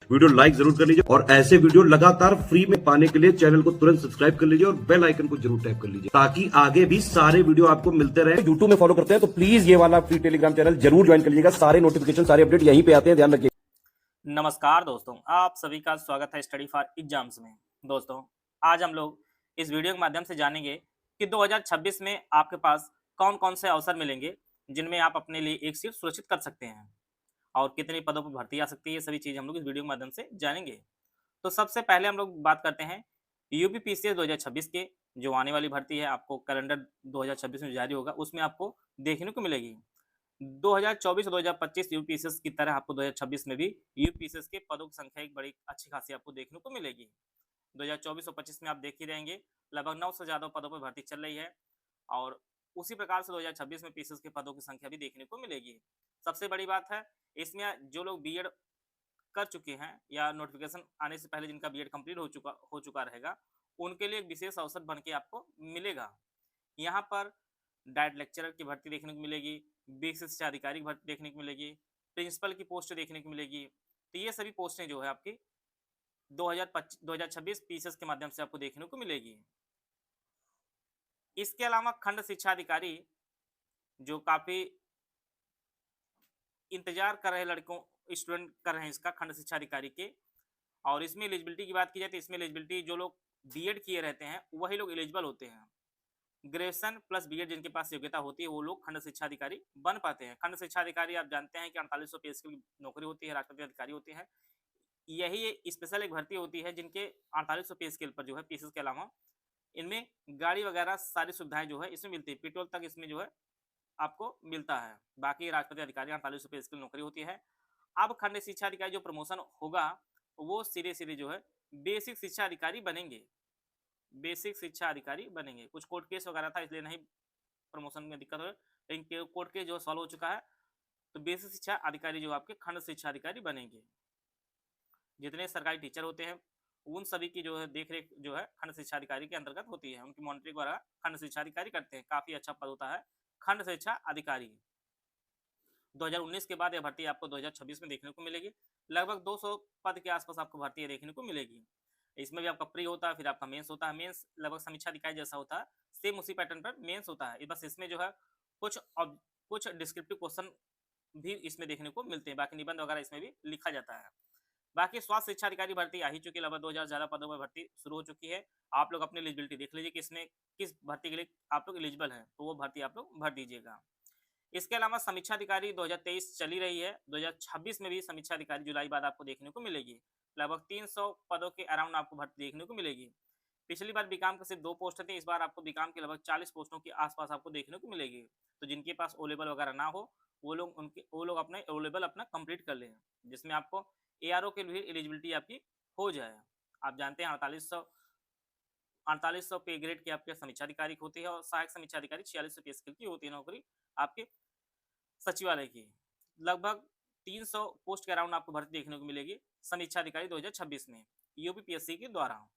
Video like जरूर कर लीजिए और ऐसे वीडियो लगातार फ्री में पाने के लिए चैनल को तुरंत सब्सक्राइब कर लीजिए और बेल आइकन को जरूर टैप कर लीजिए ताकि आगे भी सारे वीडियो आपको मिलते रहे। यूट्यूब में फॉलो करते हैं तो प्लीज ये वाला फ्री टेलीग्राम चैनल जरूर ज्वाइन कर लीजिएगा। सारे नोटिफिकेशन सारे अपडेट यहीं पे आते हैं, ध्यान रखिए। नमस्कार दोस्तों, आप सभी का स्वागत है स्टडी फॉर एग्जाम्स में। दोस्तों, आज हम लोग इस वीडियो के माध्यम से जानेंगे कि 2026 में आपके पास कौन कौन से अवसर मिलेंगे जिनमें आप अपने लिए एक सीट सुरक्षित कर सकते हैं और कितने पदों पर भर्ती आ सकती है। ये सभी चीज़ हम लोग इस वीडियो के माध्यम से जानेंगे। तो सबसे पहले हम लोग बात करते हैं यूपीपीसीएस 2026 के, जो आने वाली भर्ती है, आपको कैलेंडर 2026 में जारी होगा, उसमें आपको देखने को मिलेगी। 2024 और 2025 यूपीएसएस की तरह आपको 2026 में भी यूपीएसएस के पदों की संख्या एक बड़ी अच्छी खासी आपको देखने को मिलेगी। 2024 और 25 में आप देख ही रहेंगे, लगभग 9 से ज़्यादा पदों पर भर्ती चल रही है और उसी प्रकार से 2026 में पीसीएस के पदों की संख्या भी देखने को मिलेगी। सबसे बड़ी बात है, इसमें जो लोग बीएड कर चुके हैं या नोटिफिकेशन आने से पहले जिनका बीएड कंप्लीट हो चुका रहेगा, उनके लिए एक विशेष अवसर बन के आपको मिलेगा। यहाँ पर डाइट लेक्चरर की भर्ती देखने को मिलेगी, बेसिक शिक्षा अधिकारी की भर्ती देखने को मिलेगी, प्रिंसिपल की पोस्ट देखने को मिलेगी। तो ये सभी पोस्टें जो है आपकी 2026 पीसीएस के माध्यम से आपको देखने को मिलेगी। इसके अलावा खंड शिक्षा अधिकारी, जो काफी इंतजार कर रहे लड़कों स्टूडेंट कर रहे हैं इसका, खंड शिक्षा अधिकारी के, और इसमें एलिजिबिलिटी की बात की जाए तो इसमें एलिजिबिलिटी जो लोग बीएड किए रहते हैं वही लोग एलिजिबल होते हैं। ग्रेजुएशन प्लस बीएड जिनके पास योग्यता होती है वो लोग खंड शिक्षा अधिकारी बन पाते हैं। खंड शिक्षा अधिकारी आप जानते हैं कि 4800 पे स्केल की नौकरी होती है, राष्ट्रपति अधिकारी होते हैं। यही स्पेशल एक भर्ती होती है जिनके 4800 पे स्केल पर जो है पीसीएस के अलावा इनमें गाड़ी वगैरह सारी सुविधाएं जो है इसमें मिलती है, पेट्रोल तक इसमें जो है आपको मिलता है। बाकी राष्ट्रपति अधिकारी 4800 पे स्केल नौकरी होती है। अब खंड शिक्षा अधिकारी जो प्रमोशन होगा वो सीधे सीधे जो है बेसिक शिक्षा अधिकारी बनेंगे। बेसिक शिक्षा अधिकारी बनेंगे। कुछ कोर्ट केस वगैरह था इसलिए नहीं प्रमोशन में दिक्कत हो, लेकिन कोर्ट केस जो सॉल्व हो चुका है तो बेसिक शिक्षा अधिकारी जो आपके खंड शिक्षा अधिकारी बनेंगे। जितने सरकारी टीचर होते हैं उन सभी की जो है देखरेख जो है खंड शिक्षा अधिकारी के अंतर्गत होती है, उनकी मॉनिटरिंग वगैरह खंड शिक्षा अधिकारी करते हैं। काफी अच्छा पद होता है खंड शिक्षा अधिकारी। 2019 के बाद यह भर्ती आपको 2026 में देखने को मिलेगी। लगभग 200 पद के आसपास आपको भर्ती देखने को मिलेगी। इसमें भी आपका प्री होता है, फिर आपका मेंस होता है। मेंस लगभग समीक्षा अधिकारी जैसा होता है, सेम उसी पैटर्न पर मेंस होता है। बस इसमें जो है कुछ डिस्क्रिप्टिव क्वेश्चन भी इसमें देखने को मिलते हैं, बाकी निबंध वगैरह इसमें भी लिखा जाता है। बाकी स्वास्थ्य शिक्षा अधिकारी भर्ती आ ही चुकी है, लगभग 2000 ज्यादा पदों में भर्ती शुरू हो चुकी है। आप लोग अपनी एलिजिबिलिटी देख लीजिए कि इसमें किस भर्ती के लिए आप लोग एलिजिबल हैं, तो वो भर्ती आप लोग भर दीजिएगा। इसके अलावा समीक्षा अधिकारी 2023 चली रही है, 2026 में भी समीक्षा अधिकारी जुलाई बाद आपको देखने को मिलेगी। लगभग 300 पदों के अराउंड आपको भर्ती देखने को मिलेगी। पिछली बार बीकॉम के सिर्फ 2 पोस्ट थी, इस बार आपको बीकॉम के लगभग 40 पोस्टों के आसपास आपको देखने को मिलेगी। तो जिनके पास ओ लेवल वगैरह ना हो वो लोग अपने ओ लेवल अपना कंप्लीट कर लें, जिसमें आपको एआरओ के लिए एलिजिबिलिटी आपकी हो जाए। आप जानते हैं 4800 पे ग्रेड की आपके समीक्षा अधिकारी होती है और सहायक समीक्षा अधिकारी 4600 पे स्केल की होती है नौकरी आपके सचिवालय की। लगभग 300 पोस्ट के अराउंड आपको भर्ती देखने को मिलेगी समीक्षा अधिकारी 2026 में यूपीपीएससी के द्वारा।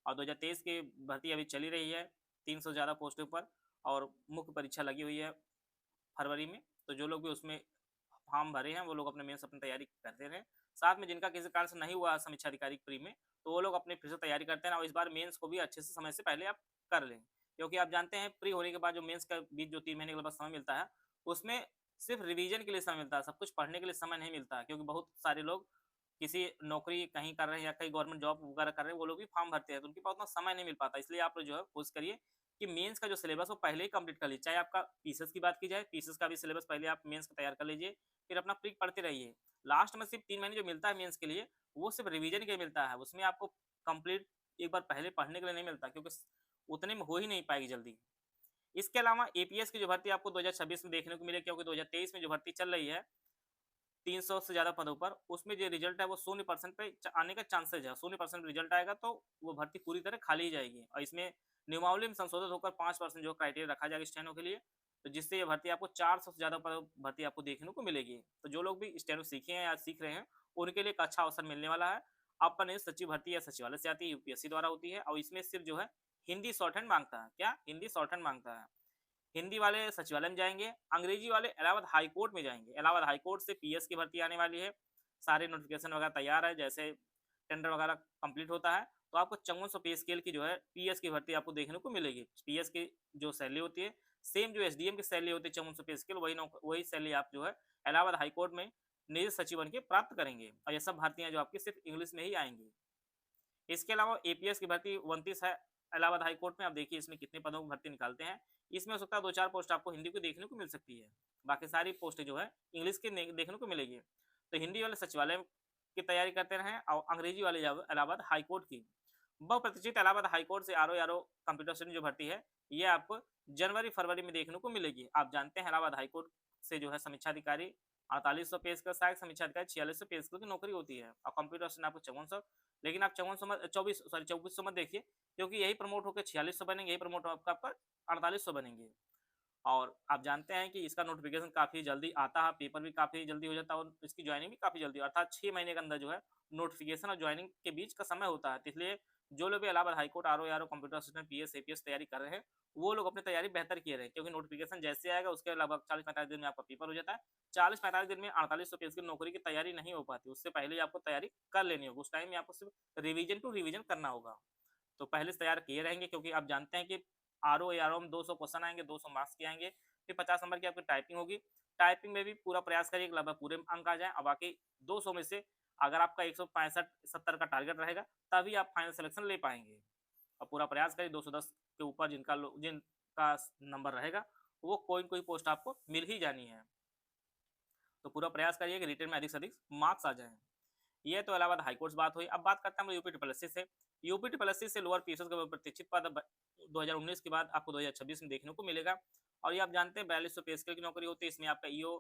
और 2023 की भर्ती अभी चली रही है 300 ज़्यादा पोस्टों पर, और मुख्य परीक्षा लगी हुई है फरवरी में। तो जो लोग भी उसमें फॉर्म भरे हैं वो लोग अपने मेंस अपनी तैयारी करते रहे। साथ में जिनका किसी कारण से नहीं हुआ समीक्षा अधिकारी प्री में, तो वो लोग अपने फिर से तैयारी करते हैं और इस बार मेंस को भी अच्छे से समय से पहले आप कर लें, क्योंकि आप जानते हैं प्री होने के बाद जो मेंस का बीच जो 3 महीने के बाद समय मिलता है उसमें सिर्फ रिवीजन के लिए समय मिलता है, सब कुछ पढ़ने के लिए समय नहीं मिलता है। क्योंकि बहुत सारे लोग किसी नौकरी कहीं कर रहे हैं या कहीं गवर्नमेंट जॉब वगैरह कर रहे हैं, वो लोग भी फॉर्म भरते हैं, तो उनके पास उतना समय नहीं मिल पाता। इसलिए आप लोग जो है कोशिश करिए कि मेंस का जो सिलेबस वो पहले ही कंप्लीट कर लीजिए। चाहे आपका पीसीएस की बात की जाए, पीसीएस का भी सिलेबस पहले आप मेंस का तैयार कर लीजिए, फिर अपना प्री पढ़ते रहिए। लास्ट में सिर्फ 3 महीने जो मिलता है मेंस के लिए वो सिर्फ रिवीजन के लिए मिलता है, उसमें आपको कंप्लीट एक बार पहले पढ़ने के लिए नहीं मिलता, क्योंकि उतने में हो ही नहीं पाएगी जल्दी। इसके अलावा एपीएस की जो भर्ती आपको 2026 में देखने को मिलेगी, क्योंकि 2023 में जो भर्ती चल रही है 300 से ज़्यादा पदों पर, उसमें जो रिजल्ट है वो 0% पे आने का चांसेज है। 0% रिजल्ट आएगा तो वो भर्ती पूरी तरह खाली ही जाएगी। और इसमें नियमावली में संशोधित होकर 5% जो क्राइटेरिया रखा जाएगा स्टेनो के लिए, तो जिससे ये भर्ती आपको 400 से ज़्यादा भर्ती आपको देखने को मिलेगी। तो जो लोग भी स्टेनो सीखे हैं या सीख रहे हैं उनके लिए एक अच्छा अवसर मिलने वाला है। अपन सचिव भर्ती या सचिवालय से आती है, यूपीएससी द्वारा होती है, और इसमें सिर्फ जो है हिंदी शॉर्ट हैंड मांगता है। क्या हिंदी शॉर्ट हैंड मांगता है? हिंदी वाले सचिवालय में जाएंगे, अंग्रेजी वाले इलाहाबाद हाई कोर्ट में जाएंगे। इलाहाबाद हाई कोर्ट से पीएस की भर्ती आने वाली है, सारे नोटिफिकेशन वगैरह तैयार है, जैसे टेंडर वगैरह कंप्लीट होता है तो आपको 5400 पे स्केल की जो है पीएस की भर्ती आपको देखने को मिलेगी। पीएस की जो सैलरी होती है सेम जो एसडीएम की सैलरी होती है 5400 पे स्केल, वही सैलरी आप जो है इलाहाबाद हाईकोर्ट में निजी सचिव बन के प्राप्त करेंगे, और ये सब भर्तियां जो आपकी सिर्फ इंग्लिश में ही आएंगी। इसके अलावा एपीएस की भर्ती 29 है इलाहाबाद हाई कोर्ट में। आप देखिए इसमें कितने पदों की भर्ती निकालते हैं। इसमें हो सकता है 2-4 पोस्ट आपको हिंदी को देखने को मिल सकती है, बाकी सारी पोस्टें जो है इंग्लिश की देखने को मिलेगी। तो हिंदी वाले सचिवालय की तैयारी करते रहें और अंग्रेजी वाले इलाहाबाद हाई कोर्ट की। बहुप्रतीक्षित इलाहाबाद हाई कोर्ट से आर कंप्यूटर स्टूडेंट जो भर्ती है ये आपको जनवरी फरवरी में देखने को मिलेगी। आप जानते हैं इलाहाबाद हाई कोर्ट से जो है समीक्षा अधिकारी 4800 पे स्केल, सहायक समीक्षा अधिकारी 4600 पे स्केल की नौकरी होती है, और कंप्यूटर स्टूडेंट आपको 5400। लेकिन आप 2400 मत देखिए, क्योंकि यही प्रमोट होकर 4600 बनेंगे, यही प्रमोट होकर आपका 4800 बनेंगे। और आप जानते हैं कि इसका नोटिफिकेशन काफ़ी जल्दी आता है, पेपर भी काफ़ी जल्दी हो जाता है और इसकी ज्वाइनिंग भी काफ़ी जल्दी, अर्थात 6 महीने के अंदर जो है नोटिफिकेशन और ज्वाइनिंग के बीच का समय होता है। तो इसलिए जो लोग भी Allahabad high court R computer assistant PS APS तैयारी कर रहे हैं वो लोग अपनी तैयारी बेहतर किए रहे, क्योंकि नोटिफिकेशन जैसे आएगा उसके लगभग 40-45 दिन में आपका पेपर हो जाता है। 40-45 दिन में 4800 पेज की नौकरी की तैयारी नहीं हो पाती, उससे पहले ही आपको तैयारी कर लेनी होगी। उस टाइम में आपको सिर्फ रिवीजन टू रिवीजन करना होगा, तो पहले से तैयार किए रहेंगे, क्योंकि आप जानते हैं कि आर में 200 क्वेश्चन आएंगे, 200 मार्क्स के आएंगे, फिर 50 नंबर की आपकी टाइपिंग होगी। टाइपिंग में भी पूरा प्रयास करिए कि लगभग पूरे अंक आ जाए, और बाकी 200 में से अगर आपका 165-70 का टारगेट रहेगा तभी आप फाइनल सिलेक्शन ले पाएंगे। और पूरा प्रयास करिए 210 के ऊपर जिनका नंबर रहेगा वो कोई न कोई पोस्ट आपको मिल ही जानी है, तो पूरा प्रयास करिए कि रिटर्न में अधिक से अधिक मार्क्स आ जाएं। ये तो इलाहाबाद हाईकोर्ट से बात हुई। अब बात करते हैं हम यूपी ट्रिपल एससी से। यूपी ट्रिपल एससी से लोअर पीएसएस का प्रतीक्षित पद 2019 के बाद आपको 2026 में देखने को मिलेगा, और ये आप जानते हैं 4200 पे स्केल की नौकरी होती है। इसमें आपका ईओ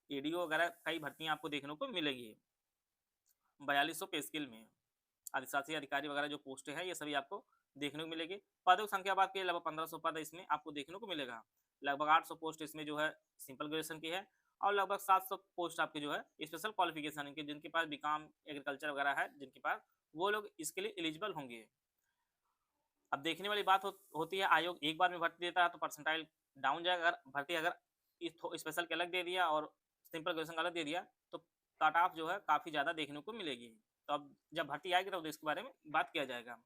एडीओ वगैरह कई भर्तियां आपको देखने को मिलेगी 4200 पे स्केल में। अधिशासी अधिकारी वगैरह जो पोस्टें हैं ये सभी आपको देखने को मिलेगी। पदों की संख्या बात की लगभग 1500 पद इसमें आपको देखने को मिलेगा। लगभग 800 पोस्ट इसमें जो है सिंपल ग्रेजुएशन की है, और लगभग 700 पोस्ट आपके जो है स्पेशल क्वालिफिकेशन के, जिनके पास बीकॉम एग्रीकल्चर वगैरह है जिनके पास, वो लोग इसके लिए एलिजिबल होंगे। अब देखने वाली बात होती है, आयोग एक बार में भर्ती देता है तो परसेंटाइल डाउन जाएगा। अगर भर्ती अगर स्पेशल के अलग दे दिया और सिंपल ग्रेजुएशन का अलग दे दिया तो कट ऑफ जो है काफ़ी ज़्यादा देखने को मिलेगी। तो अब जब भर्ती आएगी तो इसके बारे में बात किया जाएगा।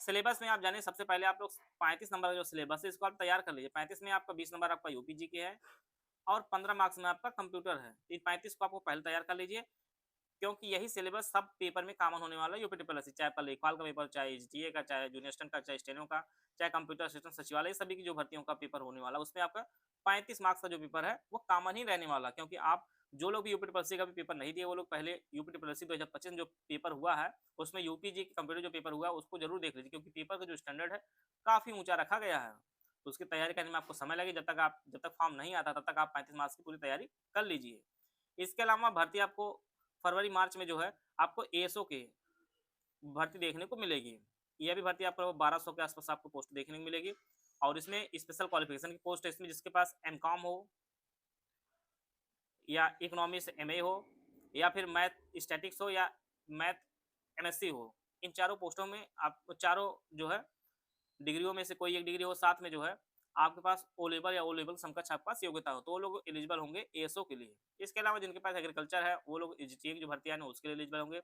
सिलेबस में आप जानिए, सबसे पहले आप लोग 35 नंबर का जो सिलेबस है इसको आप तैयार कर लीजिए। 35 में आपका 20 नंबर आपका यूपीजी के है और 15 मार्क्स में आपका कंप्यूटर है। इन 35 को आपको पहले तैयार कर लीजिए, क्योंकि यही सिलेबस सब पेपर में कॉमन होने वाला है यूपी ट्रिपल एससी, चाहे आपका लेखपाल का पेपर, चाहे एचडीए का, चाहे जूनियर असिस्टेंट का, चाहे स्टेनो का, चाहे कंप्यूटर असिस्टेंट सचिवालय, सभी की जो भर्तियों का पेपर होने वाला है उसमें आपका 35 मार्क्स का जो पेपर है वो कॉमन ही रहने वाला, क्योंकि आप जो लोग भी यूपी ट्रिपल एससी का भी पेपर नहीं दिए वो लोग पहले यूपी ट्रिपल एससी 2025 जो पेपर हुआ है उसमें यूपीजी कंप्यूटर जो पेपर हुआ है उसको जरूर देख लीजिए, क्योंकि पेपर का जो स्टैंडर्ड है काफ़ी ऊंचा रखा गया है। तो उसकी तैयारी करने में आपको समय लगेगा, जब तक फॉर्म नहीं आता तब तक आप 35 मार्क्स की पूरी तैयारी कर लीजिए। इसके अलावा भर्ती आपको फरवरी मार्च में जो है आपको एएसओ के भर्ती देखने को मिलेगी। यह भी भर्ती आपको 1200 के आसपास आपको पोस्ट देखने को मिलेगी, और इसमें स्पेशल क्वालिफिकेशन की पोस्ट है। इसमें जिसके पास एमकॉम हो या इकोनॉमी से एमए हो या फिर मैथ स्टैटिक्स हो या मैथ एमएससी हो, इन चारों पोस्टों में आप चारों जो है डिग्रियों में से कोई एक डिग्री हो, साथ में जो है आपके पास ओ लेवल या ओ लेवल समकक्ष आपके पास योग्यता हो, तो वो लोग एलिजिबल होंगे एएसओ के लिए। इसके अलावा जिनके पास एग्रीकल्चर है वो लोग एजीटीए की जो भर्तियां हैं उसके लिए एलिजिबल होंगे।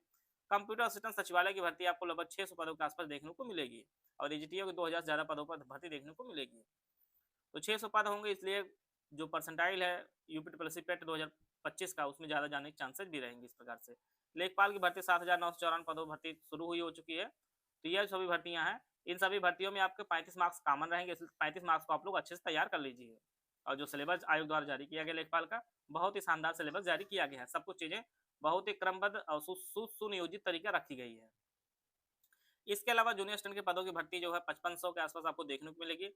कंप्यूटर असिस्टेंट सचिवालय की भर्ती आपको लगभग 600 पदों के आसपास देखने को मिलेगी, और एजीटीए को 2000 ज़्यादा पदों पर भर्ती देखने को मिलेगी। तो 600 पद होंगे, इसलिए जो परसेंटाइल है यूपी ट्रिपल एससी पेट 2025 का उसमें ज़्यादा जाने के चांसेस भी रहेंगे। इस प्रकार से लेखपाल की भर्ती 7954 पदों भर्ती शुरू हुई हो चुकी है। तो यह सभी भर्तियां हैं, इन सभी भर्तियों में आपके 35 मार्क्स कॉमन रहेंगे, इसलिए 35 मार्क्स को आप लोग अच्छे से तैयार कर लीजिए। और जो सिलेबस आयोग द्वारा जारी किया गया लेखपाल का, बहुत ही शानदार सिलेबस जारी किया गया है। सब कुछ चीज़ें बहुत ही क्रमबद्ध और सुनियोजित तरीका रखी गई है। इसके अलावा जूनियर असिस्टेंट के पदों की भर्ती जो है 5500 के आसपास आपको देखने को मिलेगी,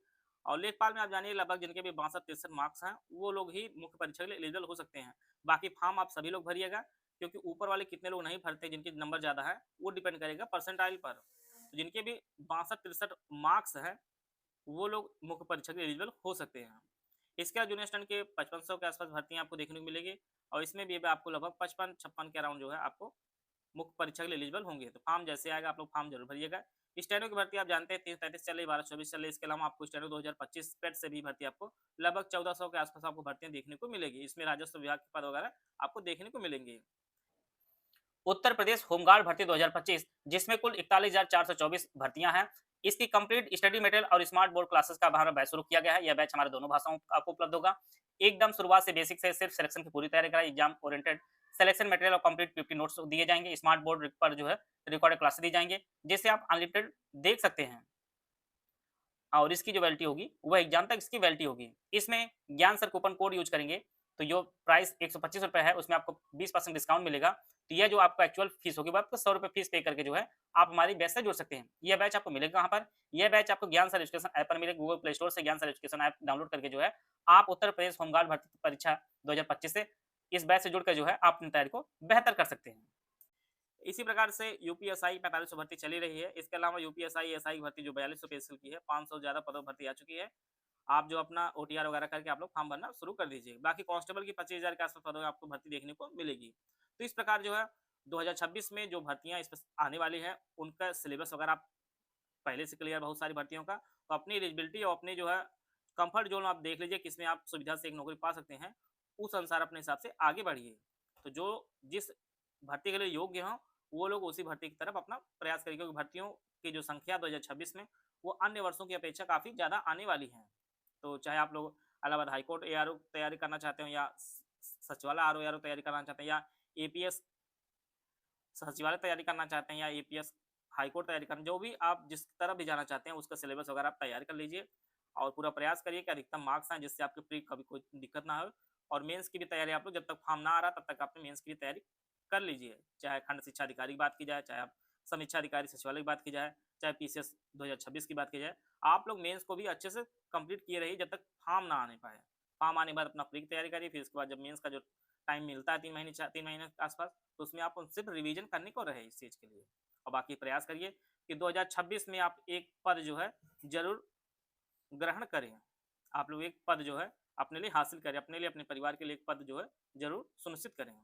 और लेखपाल में आप जानिए लगभग जिनके भी 62-63 मार्क्स हैं वो लोग ही मुख्य परीक्षा के लिए एलिजिबल हो सकते हैं। बाकी फॉर्म आप सभी लोग भरिएगा, क्योंकि ऊपर वाले कितने लोग नहीं भरते जिनके नंबर ज़्यादा है वो डिपेंड करेगा परसेंटाइल पर। तो जिनके भी 62-63 मार्क्स हैं वो लोग मुख्य परीक्षा के लिए एलिजिबल हो सकते हैं। इसके बाद जूनियर असिस्टेंट के 5500 के आसपास भर्तियाँ आपको देखने को मिलेगी, और इसमें भी आपको लगभग 55-56 के अराउंड जो है आपको मुख्य परीक्षा के लिए एलिजिबल होंगे। तो फॉर्म जैसे आएगा आप लोग फॉर्म जरूर भरिएगा। स्टेनो की भर्ती आप जानते हैं 30-33 चल रही, 12-24 चल रही। इसके अलावा आपको स्टेनो 2025 पेट से भी भर्ती आपको लगभग 1400 के आसपास आपको भर्तियां देखने को मिलेगी। इसमें राजस्व विभाग के पद वगैरह आपको देखने को मिलेंगे। उत्तर प्रदेश होमगार्ड भर्ती 2025, जिसमें कुल 41,424 भर्तियां हैं। इसकी कंप्लीट स्टडी मटेरियल और स्मार्ट बोर्ड क्लासेस का हमारा बैच शुरू किया गया है। यह बैच हमारे दोनों भाषाओं का आपको उपलब्ध होगा। एकदम शुरुआत से बेसिक से सिर्फ सिलेक्शन की पूरी तैयारी कराई, एग्जाम ओरिएंटेड सिलेक्शन मटेरियल और कंप्लीट 50 नोट्स दिए जाएंगे। स्मार्ट बोर्ड पर जो है रिकॉर्डेड क्लासेस दी जाएंगे, जिससे आप अनलिमिटेड देख सकते हैं। और इसकी जो वैलिडिटी होगी वो एग्जाम तक इसकी वैलिडिटी होगी। इसमें ज्ञान सर कूपन कोड यूज करेंगे, तो जो प्राइस 125 रुपए है उसमें आपको 20% डिस्काउंट मिलेगा। तो यह जो आपका एक्चुअल फीस होगी वो आपको 100 रुपए फीस पे करके जो है आप हमारी बैच से जुड़ सकते हैं। यह बैच आपको मिलेगा कहाँ पर? यह बैच आपको ज्ञान सर एजुकेशन ऐप पर मिलेगा। गूगल प्ले स्टोर से ज्ञान सर एजुकेशन ऐप डाउनलोड करके जो है आप उत्तर प्रदेश होमगार्ड भर्ती परीक्षा 2025 से इस बैच से जुड़कर जो है आप अपनी तैयारी को बेहतर कर सकते हैं। इसी प्रकार से यूपीएसआई 4500 भर्ती चली रही है। इसके अलावा यूपीएसआई एसआई की भर्ती जो 4200 पेज की है, 500 से ज्यादा पदों पर भर्ती आ चुकी है। आप जो अपना ओटीआर वगैरह करके आप लोग फॉर्म भरना शुरू कर दीजिए। बाकी कांस्टेबल की 25,000 के आसपास पदों में आपको भर्ती देखने को मिलेगी। तो इस प्रकार जो है 2026 में जो भर्तियां इस पर आने वाली है उनका सिलेबस वगैरह आप पहले से क्लियर बहुत सारी भर्तियों का, तो अपनी एलिजिबिलिटी और अपनी जो है कंफर्ट जोन आप देख लीजिए किसमें आप सुविधा से एक नौकरी पा सकते हैं, उस अनुसार अपने हिसाब से आगे बढ़िए। तो जो जिस भर्ती के लिए योग्य हों वो लोग उसी भर्ती की तरफ अपना प्रयास करें, क्योंकि भर्तियों की जो संख्या 2026 में वो अन्य वर्षों की अपेक्षा काफ़ी ज़्यादा आने वाली है। तो चाहे आप लोग इलाहाबाद हाईकोर्ट एआरओ तैयारी करना चाहते हो, या सचिवालय आरओ एआरओ तैयारी करना चाहते हैं, या एपीएस सचिवालय तैयारी करना चाहते हैं, या एपीएस हाईकोर्ट तैयारी करना, जो भी आप जिस तरफ भी जाना चाहते हैं उसका सिलेबस वगैरह आप तैयार कर लीजिए और पूरा प्रयास करिए कि अधिकतम मार्क्स आए, जिससे आपके प्री कभी कोई दिक्कत ना हो। और मेंस की भी तैयारी आप लोग जब तक फॉर्म ना आ रहा तब तक आपने मेंस की भी तैयारी कर लीजिए। चाहे खंड शिक्षा अधिकारी की बात की जाए, चाहे आप समीक्षा अधिकारी सचिवालय की बात की जाए, चाहे पीसीएस 2026 की बात की जाए, आप लोग मेंस को भी अच्छे से कंप्लीट किए रहिए जब तक फॉर्म ना आने पाए। फॉर्म आने के बाद अपना प्री की तैयारी करिए, फिर उसके बाद जब मेंस का जो टाइम मिलता है 3 महीने के आसपास, तो उसमें आप सिर्फ रिवीजन करने को रहे इस चीज़ के लिए। और बाकी प्रयास करिए कि 2026 में आप एक पद जो है जरूर ग्रहण करें। आप लोग एक पद जो है अपने लिए हासिल करें, अपने लिए अपने परिवार के लिए एक पद जो है जरूर सुनिश्चित करें।